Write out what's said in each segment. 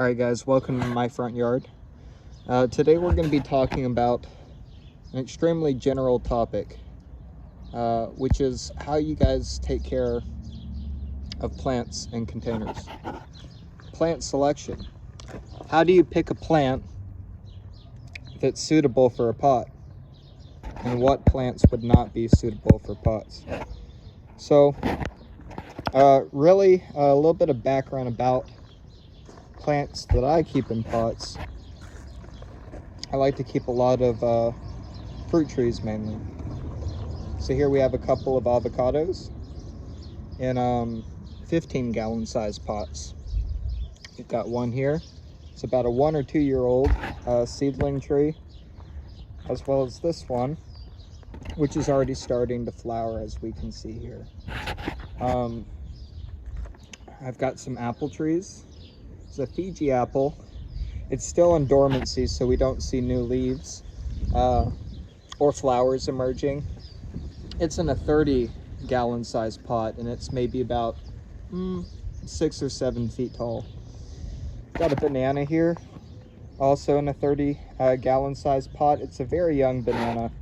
Alright guys, welcome to my front yard. Today we're going to be talking about an extremely general topic, which is how you guys take care of plants in containers. Plant selection. How do you pick a plant that's suitable for a pot? And what plants would not be suitable for pots? So, really a little bit of background about plants that I keep in pots. I like to keep a lot of fruit trees mainly. So here we have a couple of avocados in 15 gallon size pots. We've got one here. It's about a 1 or 2 year old seedling tree, as well as this one, which is already starting to flower, as we can see here. I've got some apple trees. It's a Fiji apple. It's still in dormancy, so we don't see new leaves or flowers emerging. It's in a 30 gallon size pot, and it's maybe about 6 or 7 feet tall. Got a banana here, also in a 30 gallon size pot. It's a very young banana,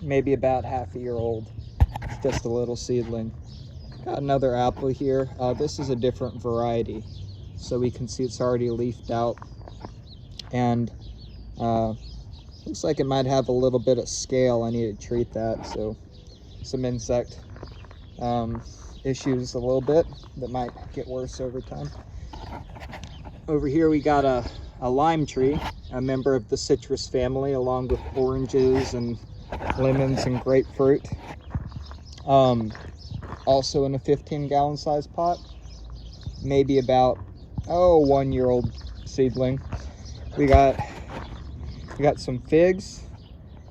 maybe about half a year old. It's just a little seedling. Got another apple here. This is a different variety, so we can see it's already leafed out, and looks like it might have a little bit of scale. I need to treat that, so some insect issues a little bit that might get worse over time. Over here we got a lime tree, a member of the citrus family, along with oranges and lemons and grapefruit. Also in a 15 gallon size pot, maybe about 1 year old seedling. We got some figs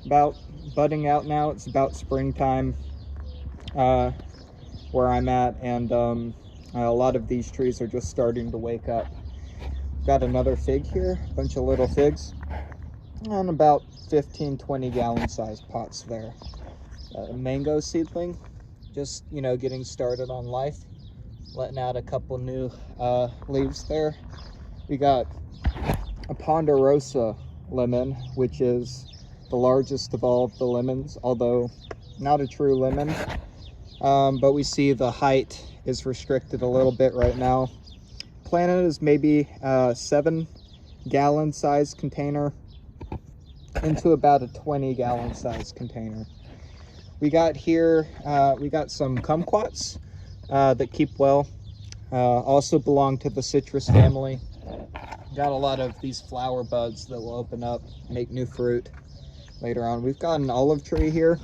about budding out now. It's about springtime where I'm at, and a lot of these trees are just starting to wake up. Got another fig here, a bunch of little figs, and about 15-20 gallon size pots there. A mango seedling, just getting started on life, letting out a couple new leaves there. We got a Ponderosa lemon, which is the largest of all of the lemons, although not a true lemon, but we see the height is restricted a little bit right now. Planted is maybe a 7 gallon size container into about a 20 gallon size container. We got here, we got some kumquats that keep well, also belong to the citrus family. Got a lot of these flower buds that will open up, make new fruit later on. We've got an olive tree here.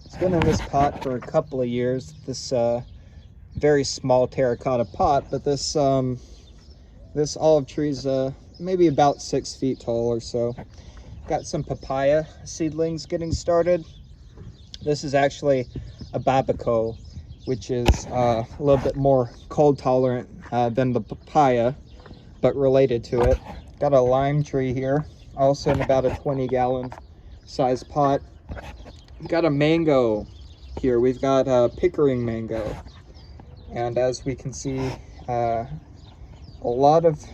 It's been in this pot for a couple of years. This very small terracotta pot, but this this olive tree is maybe about 6 feet tall or so. Got some papaya seedlings getting started. This is actually a babaco, which is a little bit more cold tolerant than the papaya, but related to it. Got a lime tree here, also in about a 20 gallon size pot. Got a mango here. We've got a Pickering mango, and as we can see, a lot of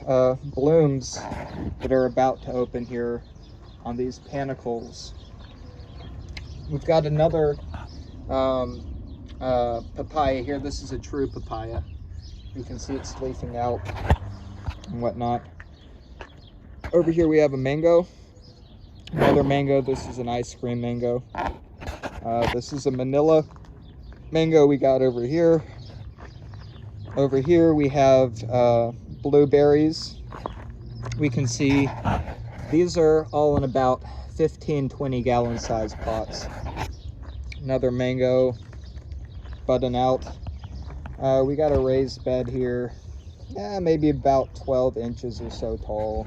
blooms that are about to open here on these panicles. We've got another papaya here. This is a true papaya. You can see it's leafing out and whatnot. Over here we have a mango, another mango. This is an ice cream mango. This is a Manila mango we got over here. Over here we have blueberries. We can see these are all in about 15-20 gallon size pots. Another mango budding out. We got a raised bed here, maybe about 12 inches or so tall,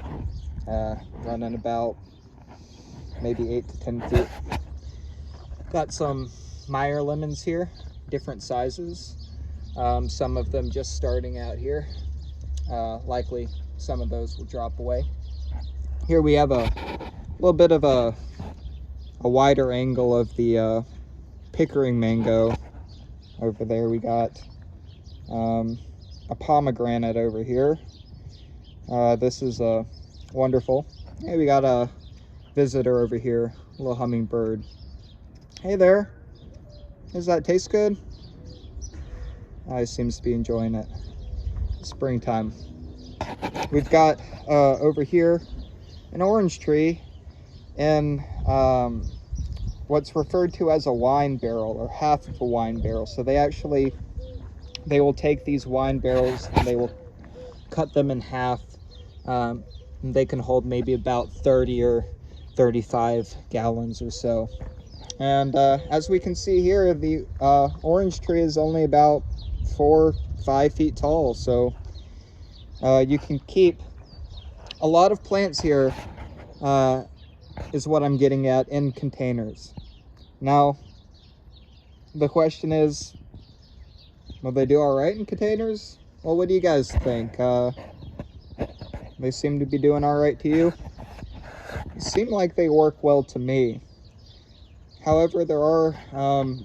running about maybe 8 to 10 feet. Got some Meyer lemons here, different sizes. Some of them just starting out here. Likely some of those will drop away. Here we have a little bit of a wider angle of the Pickering mango. Over there we got a pomegranate over here. This is wonderful. Hey, we got a visitor over here, a little hummingbird. Hey there. Does that taste good? He seems to be enjoying it. Springtime. We've got over here an orange tree in what's referred to as a wine barrel, or half of a wine barrel. So they will take these wine barrels and they will cut them in half. And they can hold maybe about 30 or 35 gallons or so. And as we can see here, the orange tree is only about 4-5 feet tall. So you can keep a lot of plants here, is what I'm getting at, in containers. Now, the question is, will they do all right in containers? Well, what do you guys think? They seem to be doing all right to you? They seem like they work well to me. However, there are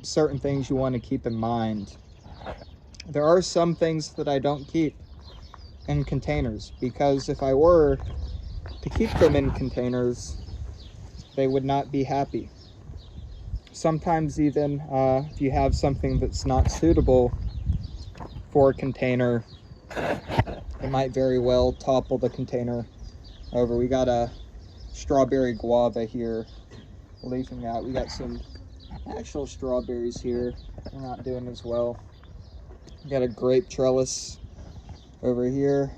certain things you want to keep in mind. There are some things that I don't keep in containers, because if I were to keep them in containers, they would not be happy. Sometimes even if you have something that's not suitable for a container, it might very well topple the container over. We got a strawberry guava here leafing out. We got some actual strawberries here. They're not doing as well. We got a grape trellis over here.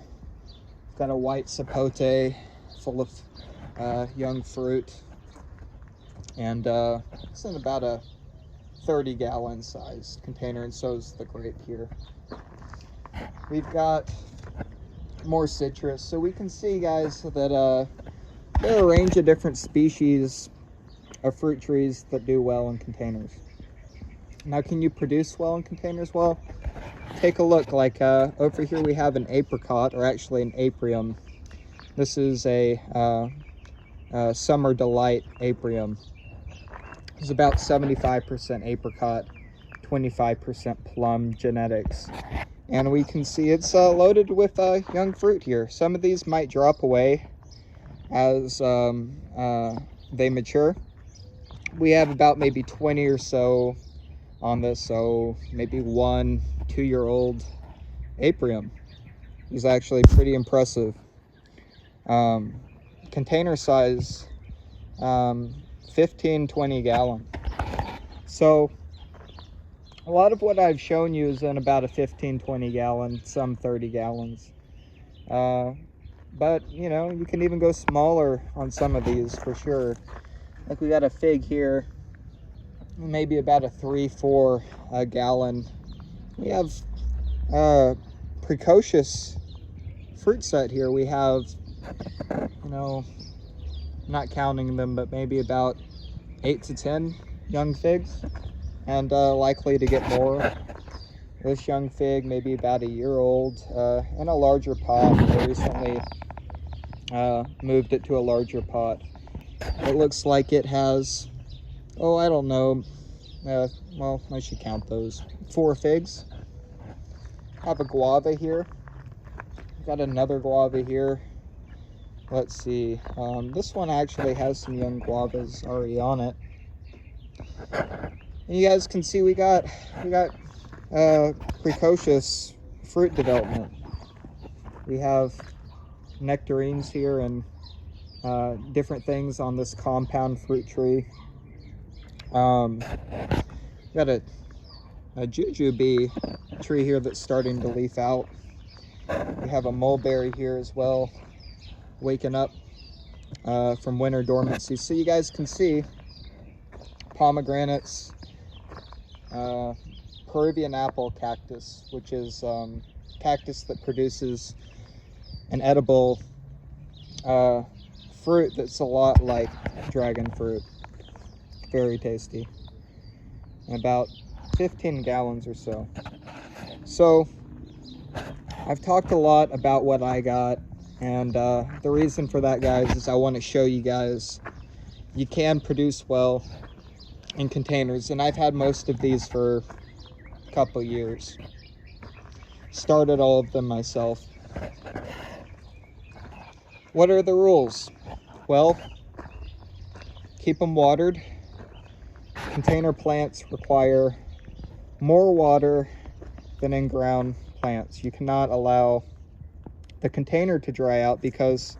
Got a white sapote full of young fruit. And it's in about a 30-gallon size container, and so is the grape here. We've got more citrus. So we can see, guys, that there are a range of different species of fruit trees that do well in containers. Now, can you produce well in containers? Well, take a look. Like over here we have an apricot, or actually an aprium. This is a Summer Delight aprium. It's about 75% apricot, 25% plum genetics. And we can see it's loaded with young fruit here. Some of these might drop away as they mature. We have about maybe 20 or so on this, so maybe 1-2-year-old aprium. He's actually pretty impressive. Container size, 15-20 gallon. So a lot of what I've shown you is in about a 15-20 gallon, some 30 gallons. But you know, you can even go smaller on some of these for sure. Like we got a fig here, maybe about a 3-4 gallon. We have precocious fruit set here. We have, you know, not counting them, but maybe about 8 to 10 young figs, and likely to get more. This young fig maybe about a year old, in a larger pot. I recently moved it to a larger pot. It looks like it has, oh, I don't know, well, I should count those, 4 figs. I have a guava here. Got another guava here. Let's see, this one actually has some young guavas already on it. And you guys can see we got precocious fruit development. We have nectarines here and different things on this compound fruit tree. Got a jujube tree here that's starting to leaf out. We have a mulberry here as well, waking up from winter dormancy. So you guys can see pomegranates, Peruvian apple cactus, which is cactus that produces an edible fruit that's a lot like dragon fruit. Very tasty. And about 15 gallons or so. So I've talked a lot about what I got, and the reason for that, guys, is I want to show you guys you can produce well in containers. And I've had most of these for a couple years. Started all of them myself. What are the rules? Well, keep them watered. Container plants require more water than in-ground plants. You cannot allow the container to dry out because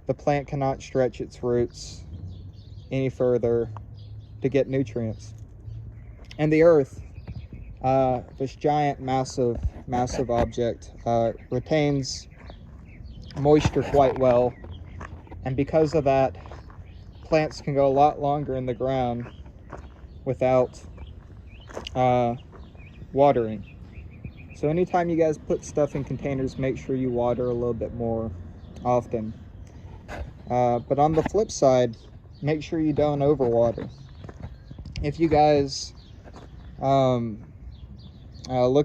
the plant cannot stretch its roots any further to get nutrients. And the earth, this giant, massive object, retains moisture quite well. And because of that, plants can go a lot longer in the ground without watering. So anytime you guys put stuff in containers, make sure you water a little bit more often. But on the flip side, make sure you don't overwater. If you guys look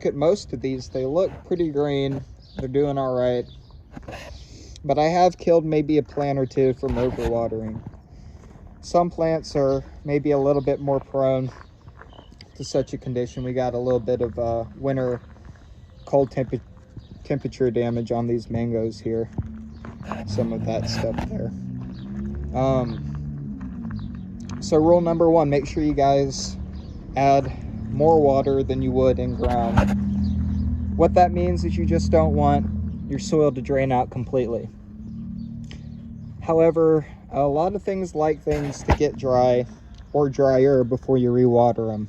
at most of these, they look pretty green. They're doing all right. But I have killed maybe a plant or two from overwatering. Some plants are maybe a little bit more prone to such a condition. We got a little bit of winter cold temperature damage on these mangoes here. Some of that stuff there. So rule number one, make sure you guys add more water than you would in ground. What that means is you just don't want your soil to drain out completely. However, a lot of things like things to get dry or drier before you rewater them.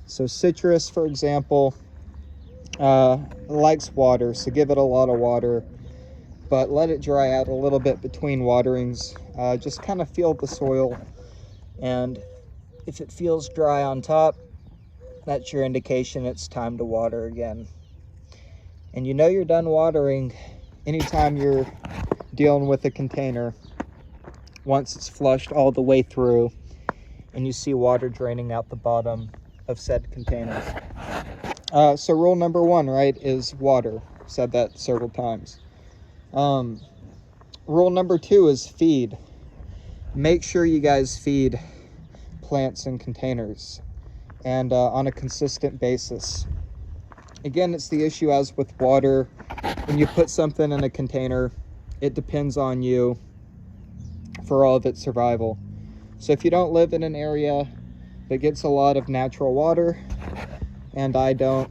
So citrus, for example, likes water, so give it a lot of water, but let it dry out a little bit between waterings. Just kind of feel the soil, and if it feels dry on top, that's your indication it's time to water again. And you know you're done watering anytime you're dealing with a container once it's flushed all the way through and you see water draining out the bottom of said containers. So rule number one, right, is water. I've said that several times. Rule number two is feed. Make sure you guys feed plants in containers and on a consistent basis. Again, it's the issue as with water. When you put something in a container, it depends on you for all of its survival. So if you don't live in an area that gets a lot of natural water, and I don't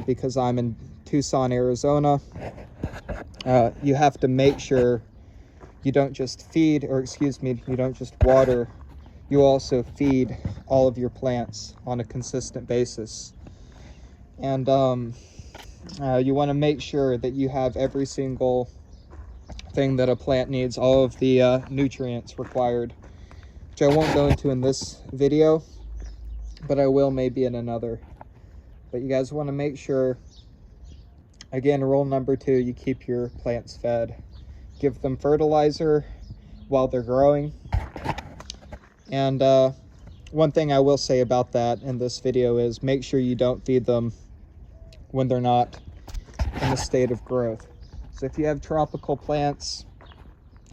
because I'm in Tucson, Arizona, you have to make sure you don't just feed, or excuse me, you don't just water, you also feed all of your plants on a consistent basis. And you want to make sure that you have every single thing that a plant needs, all of the nutrients required, which I won't go into in this video, but I will maybe in another. But you guys want to make sure, again, rule number two, you keep your plants fed. Give them fertilizer while they're growing. And one thing I will say about that in this video is make sure you don't feed them when they're not in a state of growth. So if you have tropical plants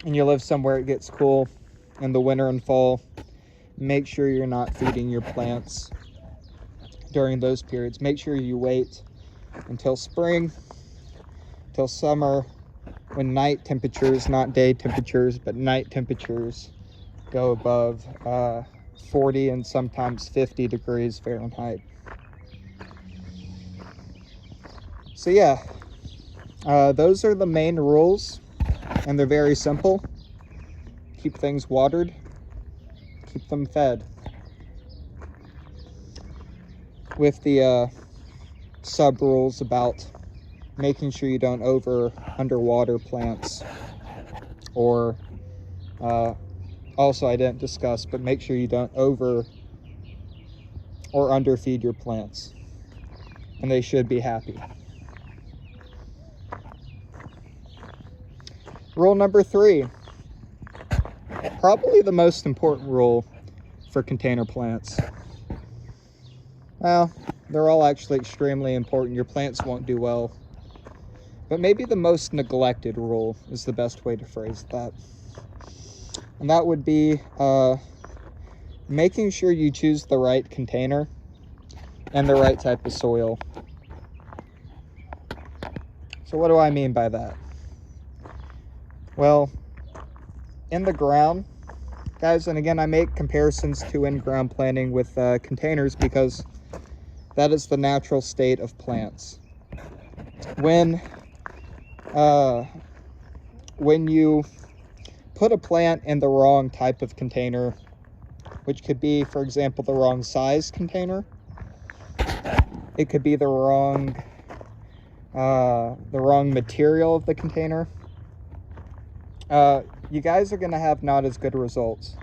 and you live somewhere it gets cool in the winter and fall, make sure you're not feeding your plants during those periods. Make sure you wait until spring, till summer, when night temperatures, not day temperatures, but night temperatures go above 40 and sometimes 50 degrees Fahrenheit. So yeah, those are the main rules, and they're very simple. Keep things watered, keep them fed. With the sub rules about making sure you don't underwater plants, or also I didn't discuss, but make sure you don't over or underfeed your plants, and they should be happy. Rule number three, probably the most important rule for container plants. Well, they're all actually extremely important. Your plants won't do well. But maybe the most neglected rule is the best way to phrase that. And that would be making sure you choose the right container and the right type of soil. So what do I mean by that? Well, in the ground, guys, and again, I make comparisons to in-ground planting with containers because that is the natural state of plants. When you put a plant in the wrong type of container, which could be, for example, the wrong size container, it could be the wrong material of the container, you guys are going to have not as good results.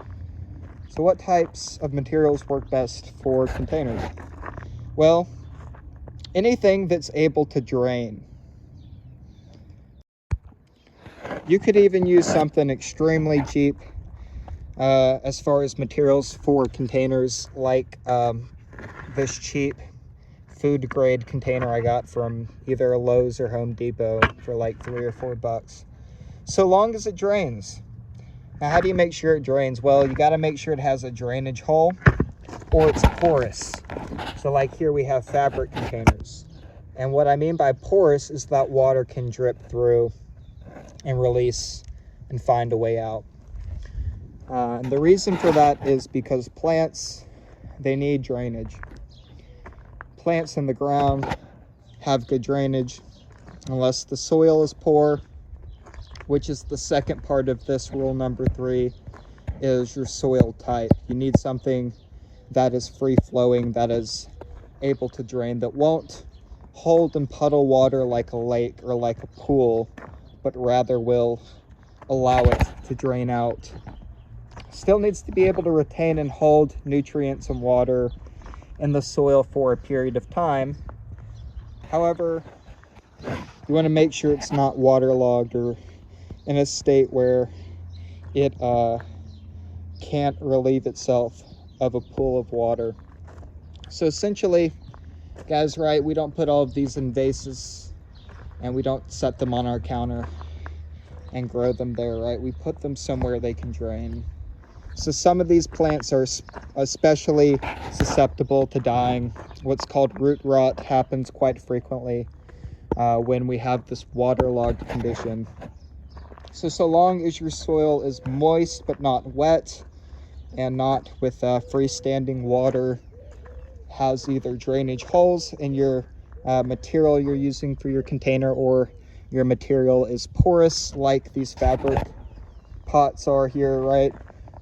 So what types of materials work best for containers? Well, anything that's able to drain. You could even use something extremely cheap as far as materials for containers, like this cheap food grade container I got from either a Lowe's or Home Depot for like $3 or $4, so long as it drains. Now, how do you make sure it drains? Well, you got to make sure it has a drainage hole or it's porous. So like here we have fabric containers, and what I mean by porous is that water can drip through and release and find a way out. And the reason for that is because plants, they need drainage. Plants in the ground have good drainage unless the soil is poor, which is the second part of this rule number 3, is your soil type. You need something that is free flowing, that is able to drain, that won't hold and puddle water like a lake or like a pool, but rather will allow it to drain out. Still needs to be able to retain and hold nutrients and water in the soil for a period of time. However, you want to make sure it's not waterlogged or in a state where it can't relieve itself of a pool of water. So essentially, guys, right, we don't put all of these in vases and we don't set them on our counter and grow them there, right? We put them somewhere they can drain. So some of these plants are especially susceptible to dying. What's called root rot happens quite frequently when we have this waterlogged condition. So long as your soil is moist but not wet, and not with freestanding water, has either drainage holes in your material you're using for your container, or your material is porous like these fabric pots are here, right?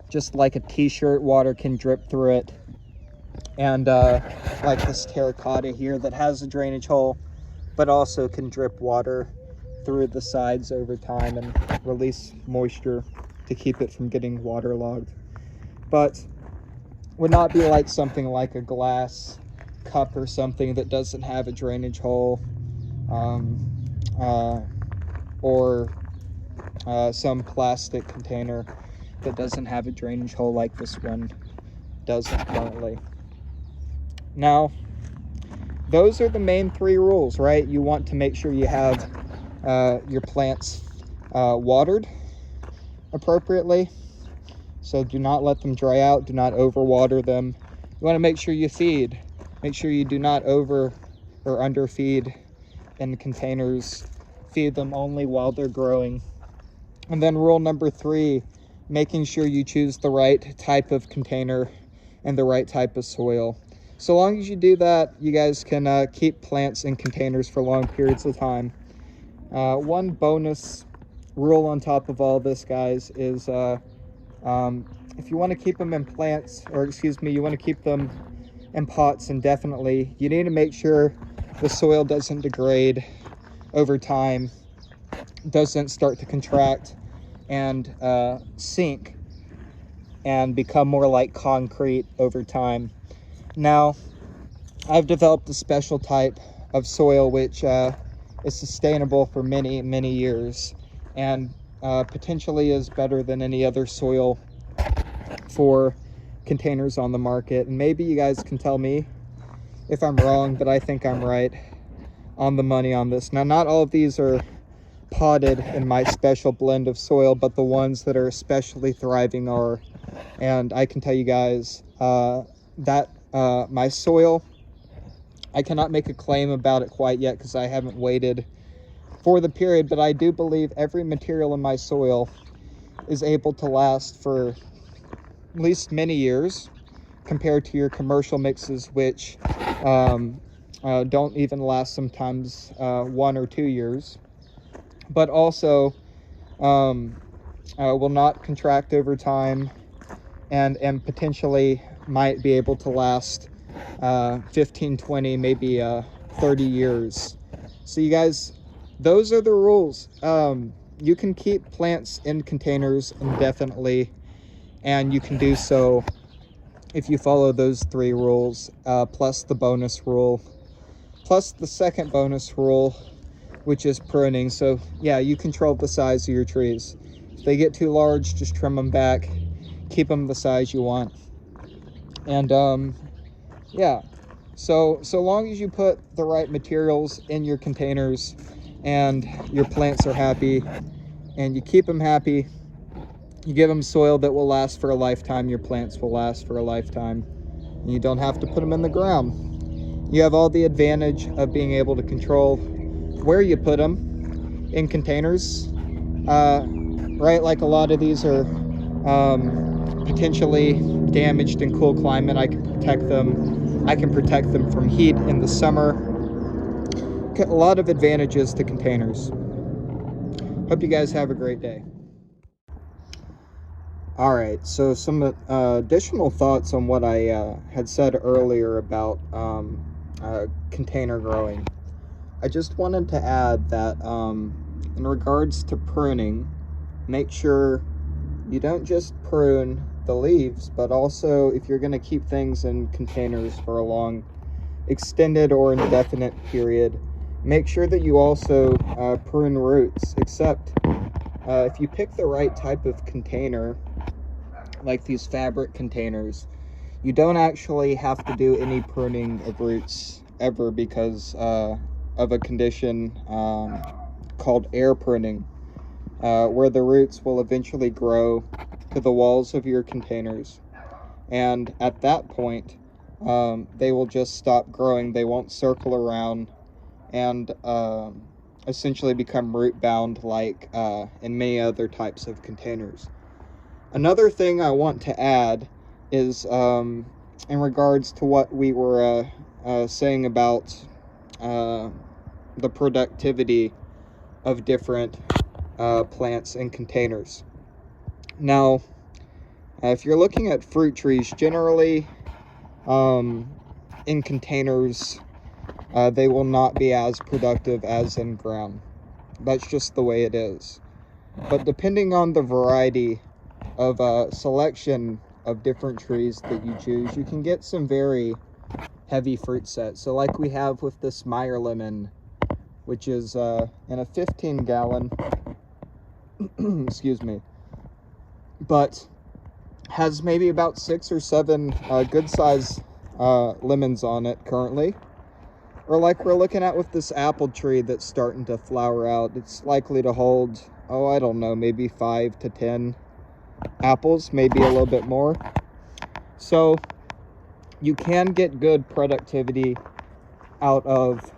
Just like a t-shirt, water can drip through it. And like this terracotta here that has a drainage hole, but also can drip water through the sides over time and release moisture to keep it from getting waterlogged. But would not be like something like a glass cup or something that doesn't have a drainage hole, or some plastic container that doesn't have a drainage hole like this one doesn't currently. Now, those are the main 3 rules, right? You want to make sure you have your plants watered appropriately. So do not let them dry out. Do not overwater them. You want to make sure you feed. Make sure you do not over or underfeed in containers. Feed them only while they're growing. And then rule number 3, making sure you choose the right type of container and the right type of soil. So long as you do that, you guys can keep plants in containers for long periods of time. One bonus rule on top of all this, guys, is if you want to keep them in plants, or excuse me, you want to keep them in pots indefinitely, you need to make sure the soil doesn't degrade over time, doesn't start to contract and sink and become more like concrete over time. Now, I've developed a special type of soil which is sustainable for many, many years, and potentially is better than any other soil for containers on the market. And maybe you guys can tell me if I'm wrong, but I think I'm right on the money on this. Now, not all of these are potted in my special blend of soil, but the ones that are especially thriving are. And I can tell you guys that my soil, I cannot make a claim about it quite yet because I haven't waited for the period, but I do believe every material in my soil is able to last for at least many years compared to your commercial mixes, which don't even last sometimes 1 or 2 years, but also will not contract over time and potentially might be able to last 15, 20, maybe 30 years. So you guys, those are the rules. You can keep plants in containers indefinitely, and you can do so if you follow those 3 rules, plus the bonus rule, plus the second bonus rule, which is pruning. So yeah, you control the size of your trees. If they get too large, just trim them back, keep them the size you want. And yeah, so long as you put the right materials in your containers and your plants are happy and you keep them happy, you give them soil that will last for a lifetime, your plants will last for a lifetime, and you don't have to put them in the ground. You have all the advantage of being able to control where you put them in containers, right? Like a lot of these are potentially damaged in cool climate. I can protect them from heat in the summer. A lot of advantages to containers. Hope you guys have a great day. All right, so some additional thoughts on what I had said earlier about container growing. I just wanted to add that in regards to pruning, make sure you don't just prune the leaves, but also if you're going to keep things in containers for a long, extended or indefinite period, make sure that you also prune roots, except if you pick the right type of container, like these fabric containers, you don't actually have to do any pruning of roots ever because of a condition called air pruning, where the roots will eventually grow to the walls of your containers, and at that point they will just stop growing. They won't circle around and essentially become root bound like in many other types of containers. Another thing I want to add is in regards to what we were saying about the productivity of different plants in containers. Now, if you're looking at fruit trees, generally in containers, they will not be as productive as in ground. That's just the way it is. But depending on the variety of selection of different trees that you choose, you can get some very heavy fruit sets. So like we have with this Meyer lemon, which is in a 15-gallon, excuse me, but has maybe about 6 or 7 good size lemons on it currently. Or like we're looking at with this apple tree that's starting to flower out, it's likely to hold, I don't know, maybe 5 to 10 apples, maybe a little bit more. So you can get good productivity out of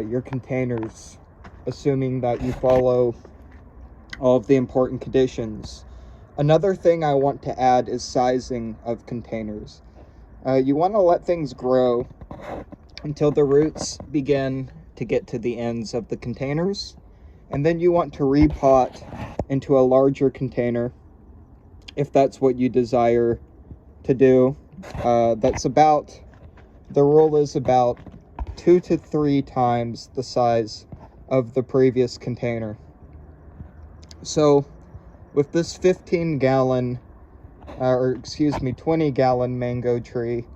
your containers, assuming that you follow all of the important conditions. Another thing I want to add is sizing of containers. You want to let things grow until the roots begin to get to the ends of the containers, and then you want to repot into a larger container if that's what you desire to do. The rule is about 2 to 3 times the size of the previous container. So with this 20-gallon mango tree,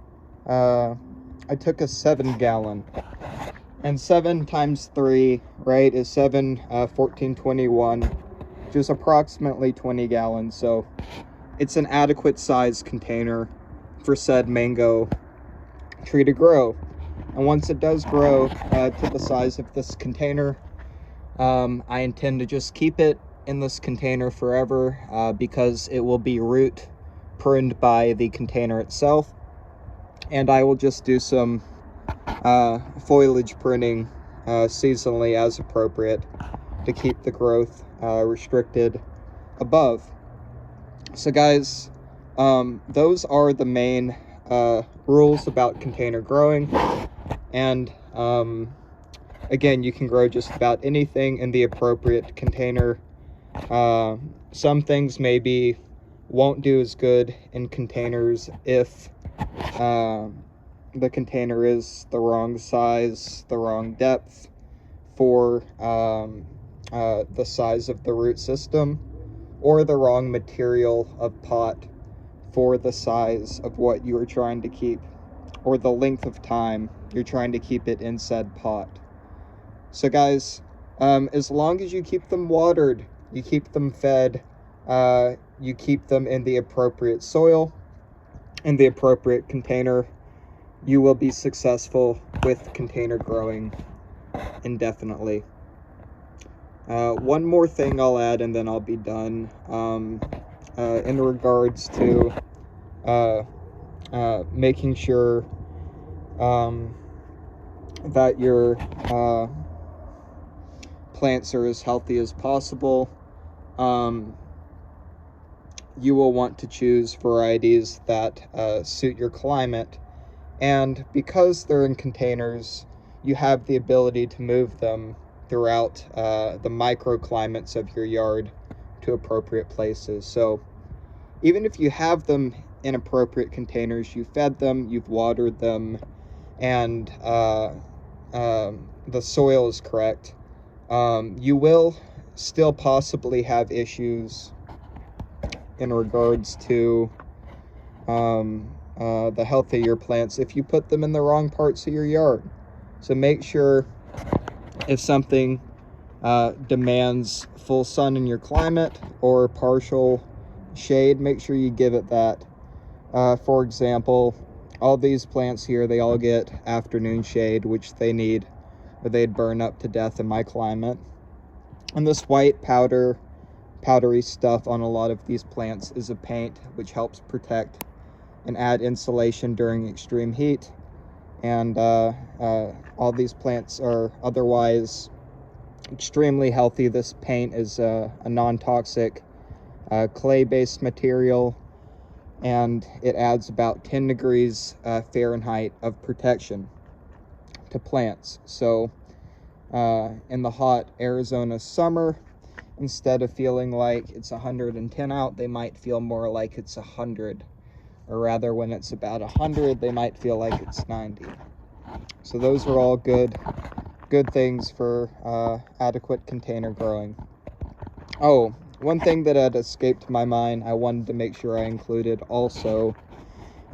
I took a 7-gallon, and 7 times 3, right, is 7, 14, 21, which is approximately 20 gallons. So it's an adequate size container for said mango tree to grow. And once it does grow to the size of this container, I intend to just keep it in this container forever because it will be root pruned by the container itself, and I will just do some foliage pruning seasonally as appropriate to keep the growth restricted above. So guys, those are the main rules about container growing. And again, you can grow just about anything in the appropriate container. Some things maybe won't do as good in containers if the container is the wrong size, the wrong depth for the size of the root system, or the wrong material of pot for the size of what you are trying to keep, or the length of time you're trying to keep it in said pot. So guys, as long as you keep them watered, you keep them fed, you keep them in the appropriate soil, in the appropriate container, you will be successful with container growing indefinitely. One more thing I'll add and then I'll be done. In regards to making sure that your plants are as healthy as possible, you will want to choose varieties that suit your climate. And because they're in containers, you have the ability to move them throughout the microclimates of your yard to appropriate places. So even if you have them in appropriate containers, you fed them, you've watered them, and the soil is correct, you will still possibly have issues in regards to the health of your plants if you put them in the wrong parts of your yard. So make sure, if something demands full sun in your climate or partial shade, make sure you give it that. For example, all these plants here, they all get afternoon shade, which they need, or they'd burn up to death in my climate. And this white powdery stuff on a lot of these plants is a paint, which helps protect and add insulation during extreme heat. And all these plants are otherwise extremely healthy. This paint is a non-toxic clay-based material, and it adds about 10 degrees Fahrenheit of protection to plants. So in the hot Arizona summer, instead of feeling like it's 110 out, they might feel more like it's 100. Or rather, when it's about 100, they might feel like it's 90. So those are all good things for adequate container growing. Oh, one thing that had escaped my mind, I wanted to make sure I included also,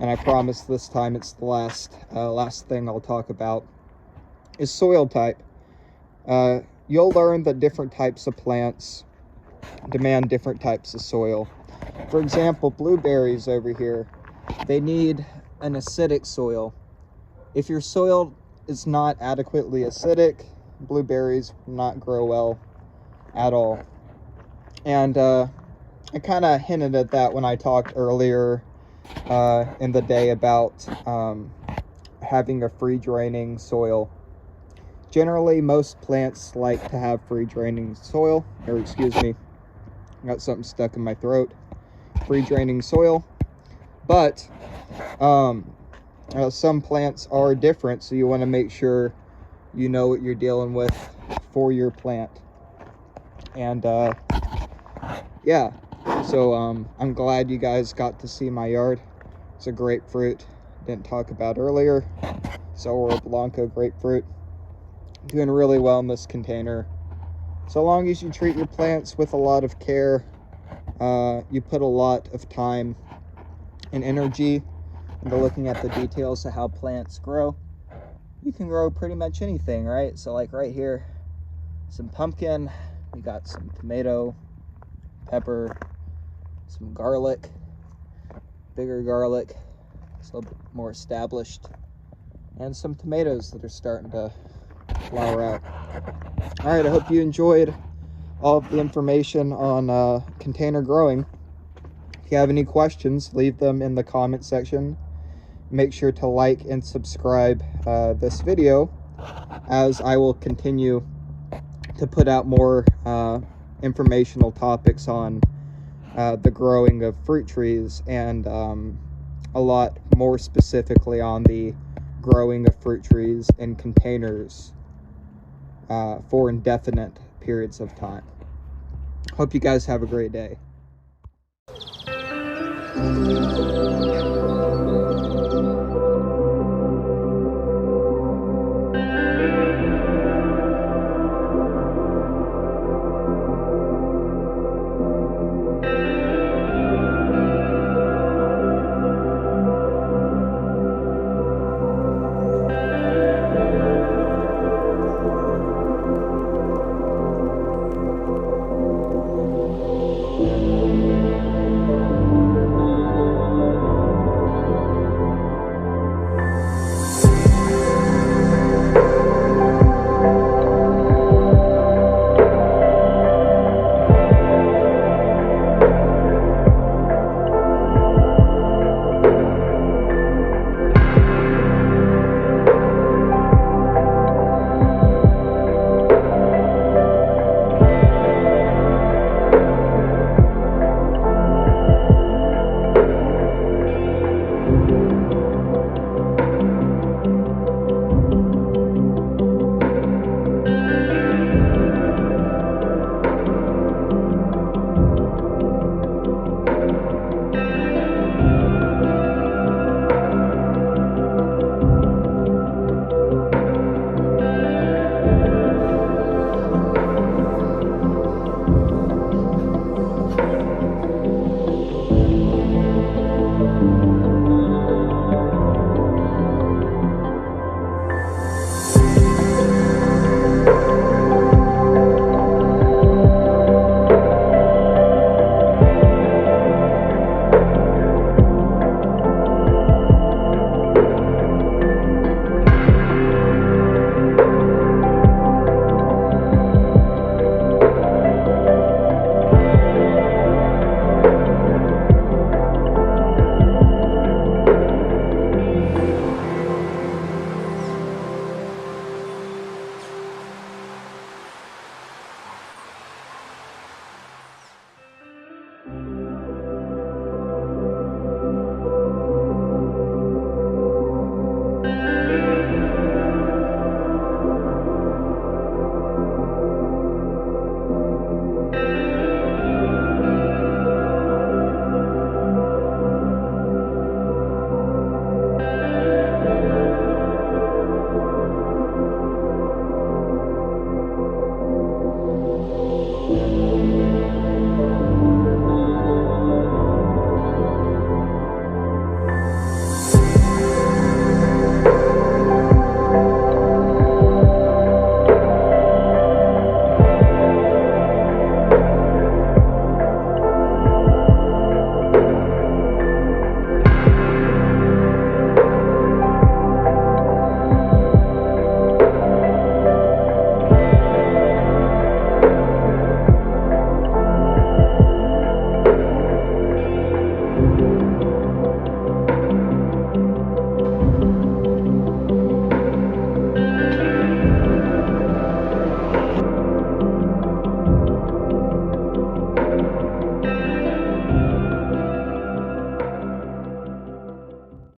and I promise this time it's the last thing I'll talk about, is soil type. You'll learn that different types of plants demand different types of soil. For example, blueberries over here, they need an acidic soil. If your soil is not adequately acidic, blueberries will not grow well at all. And I kind of hinted at that when I talked earlier in the day about having a free draining soil. Generally, most plants like to have free draining soil, or excuse me, I got something stuck in my throat. Free draining soil, but some plants are different, so you want to make sure you know what you're dealing with for your plant. And yeah, so I'm glad you guys got to see my yard. It's a grapefruit, didn't talk about earlier, Oro Blanco grapefruit, doing really well in this container. So long as you treat your plants with a lot of care, you put a lot of time and energy into looking at the details of how plants grow, you can grow pretty much anything, right? So like right here, some pumpkin, we got some tomato, pepper, some garlic, bigger garlic, it's a little bit more established, and some tomatoes that are starting to flower out. All right, I hope you enjoyed all of the information on container growing. If you have any questions, leave them in the comment section. Make sure to like and subscribe this video, as I will continue to put out more informational topics on the growing of fruit trees, and a lot more specifically on the growing of fruit trees in containers for indefinite periods of time. Hope you guys have a great day.